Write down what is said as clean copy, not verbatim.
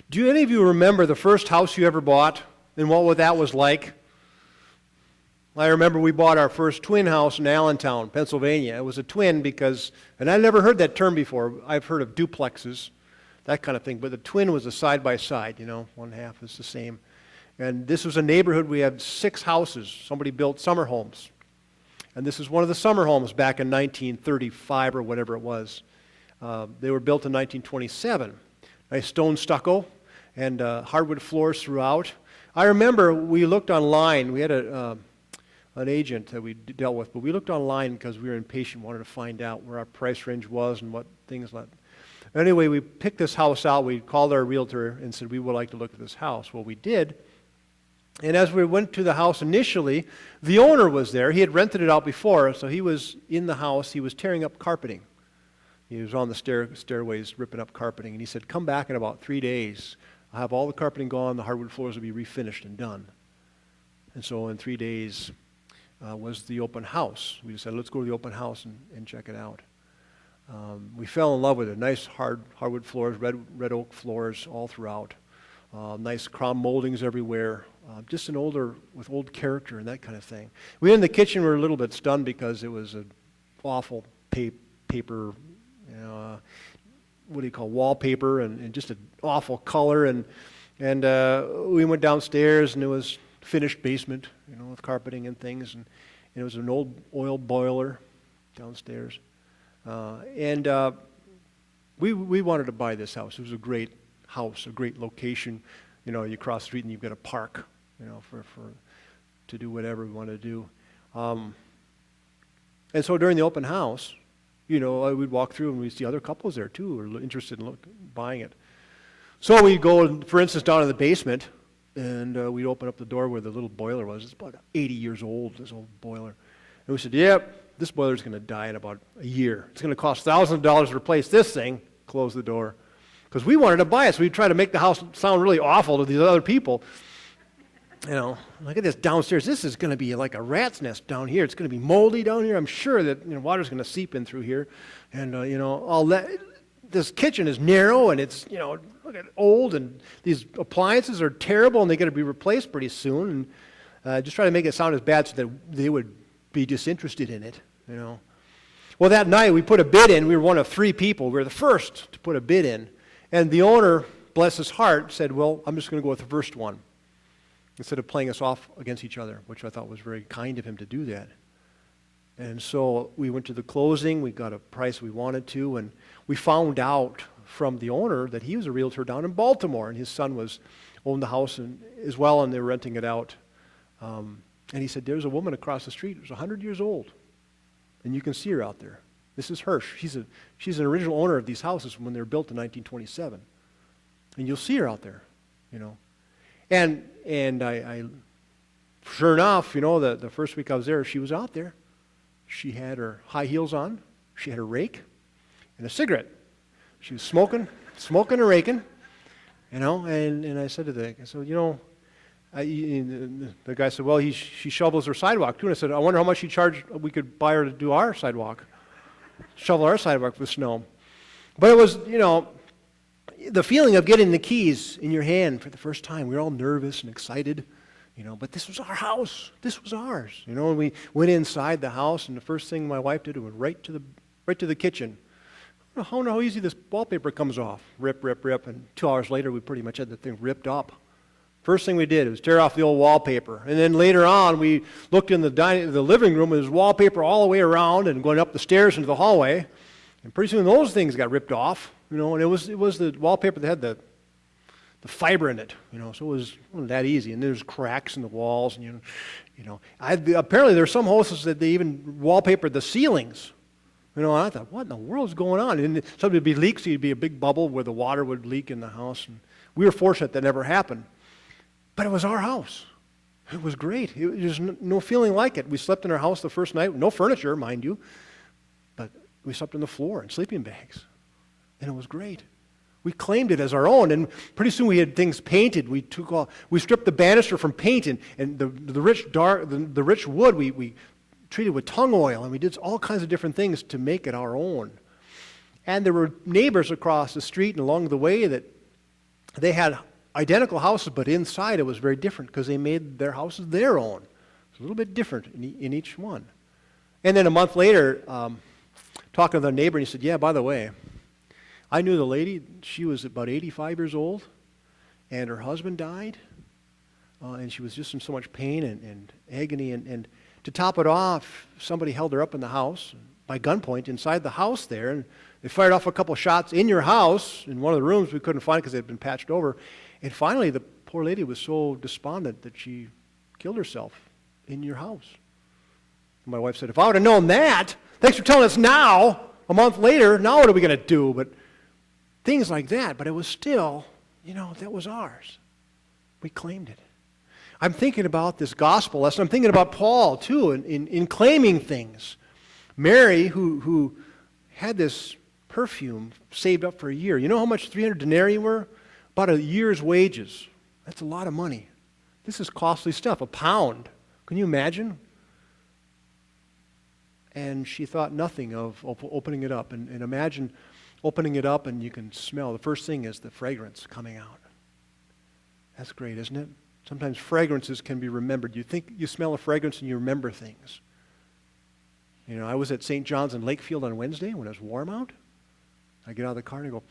Do any of you remember the first house you ever bought and what that was like? I remember we bought our first twin house in Allentown, Pennsylvania. It was a twin because, and I never heard that term before. I've heard of duplexes, that kind of thing, but the twin was a side-by-side, one half is the same. And this was a neighborhood, we had 6 houses. Somebody built summer homes. And this is one of the summer homes back in 1935 or whatever it was. They were built in 1927. Nice stone stucco and hardwood floors throughout. I remember we looked online. We had an agent that we dealt with, but we looked online because we were impatient, wanted to find out where our price range was and what things like that. Anyway, we picked this house out. We called our realtor and said, we would like to look at this house. Well, we did. And as we went to the house initially, the owner was there. He had rented it out before, so he was in the house. He was tearing up carpeting. He was on the stairways ripping up carpeting. And he said, come back in about 3 days. I'll have all the carpeting gone. The hardwood floors will be refinished and done. And so in 3 days was the open house. We decided, let's go to the open house and check it out. We fell in love with it. Nice hardwood floors, red oak floors all throughout. Nice crown moldings everywhere. Just with old character and that kind of thing. We in the kitchen were a little bit stunned because it was an awful paper, wallpaper and just an awful color. And we went downstairs and it was finished basement, with carpeting and things. And it was an old oil boiler downstairs. We wanted to buy this house. It was a great house, a great location. You cross the street and you've got a park, to do whatever we want to do. And so during the open house, we'd walk through and we'd see other couples there too who were interested in buying it. So we'd go, for instance, down in the basement and we'd open up the door where the little boiler was. It's about 80 years old, this old boiler. And we said, yep, this boiler's going to die in about a year. It's going to cost thousands of dollars to replace this thing. Close the door. Because we wanted to buy it, so we'd try to make the house sound really awful to these other people. Look at this downstairs. This is going to be like a rat's nest down here. It's going to be moldy down here. I'm sure that water's going to seep in through here. And, all that. This kitchen is narrow, and it's, look at old, and these appliances are terrible, and they're going to be replaced pretty soon. And just try to make it sound as bad so that they would be disinterested in it, Well, that night we put a bid in. We were one of 3 people. We were the first to put a bid in. And the owner, bless his heart, said, well, I'm just going to go with the first one, instead of playing us off against each other, which I thought was very kind of him to do that. And so we went to the closing. We got a price we wanted to, and we found out from the owner that he was a realtor down in Baltimore, and his son owned the house as well, and they were renting it out. And he said, there's a woman across the street who's 100 years old, and you can see her out there. This is her. She's an original owner of these houses when they were built in 1927. And you'll see her out there, And I sure enough, the first week I was there, she was out there. She had her high heels on. She had a rake and a cigarette. She was smoking and raking, and I said to the guy said, well, she shovels her sidewalk too. And I said, I wonder how much she charged. We could buy her to do our sidewalk. Shovel our sidewalk with snow. But it was, the feeling of getting the keys in your hand for the first time. We were all nervous and excited, but this was our house. This was ours. And we went inside the house, and the first thing my wife did was right to the kitchen. I wonder how easy this wallpaper comes off. Rip, and 2 hours later we pretty much had the thing ripped up. First thing we did was tear off the old wallpaper. And then later on, we looked in the living room, and there was wallpaper all the way around and going up the stairs into the hallway. And pretty soon those things got ripped off, and it was the wallpaper that had the fiber in it, so it wasn't that easy. And there's cracks in the walls, and apparently there's some houses that they even wallpapered the ceilings. And I thought, what in the world is going on? And something would be leaks, so you'd be a big bubble where the water would leak in the house. And we were fortunate that never happened. But it was our house. It was great. There's no feeling like it. We slept in our house the first night, no furniture, mind you, but we slept on the floor in sleeping bags, and it was great. We claimed it as our own, and pretty soon we had things painted. We stripped the banister from paint, and the rich wood we treated with tung oil, and we did all kinds of different things to make it our own. And there were neighbors across the street and along the way that they had identical houses, but inside it was very different because they made their houses their own. It's a little bit different in each one. And then a month later, talking to the neighbor, and he said, yeah, by the way, I knew the lady. She was about 85 years old, and her husband died, and she was just in so much pain and agony. And to top it off, somebody held her up in the house by gunpoint inside the house there, and they fired off a couple shots in your house, in one of the rooms. We couldn't find it because it had been patched over. And finally, the poor lady was so despondent that she killed herself in your house. And my wife said, if I would have known that, thanks for telling us now, a month later, now what are we going to do? But things like that. But it was still, that was ours. We claimed it. I'm thinking about this gospel lesson. I'm thinking about Paul, too, in claiming things. Mary, who had this perfume saved up for a year. You know how much 300 denarii were? About a year's wages. That's a lot of money. This is costly stuff. A pound. Can you imagine? And she thought nothing of opening it up. And imagine opening it up and you can smell. The first thing is the fragrance coming out. That's great, isn't it? Sometimes fragrances can be remembered. You think you smell a fragrance and you remember things. I was at St. John's in Lakefield on Wednesday when it was warm out. I get out of the car and I go,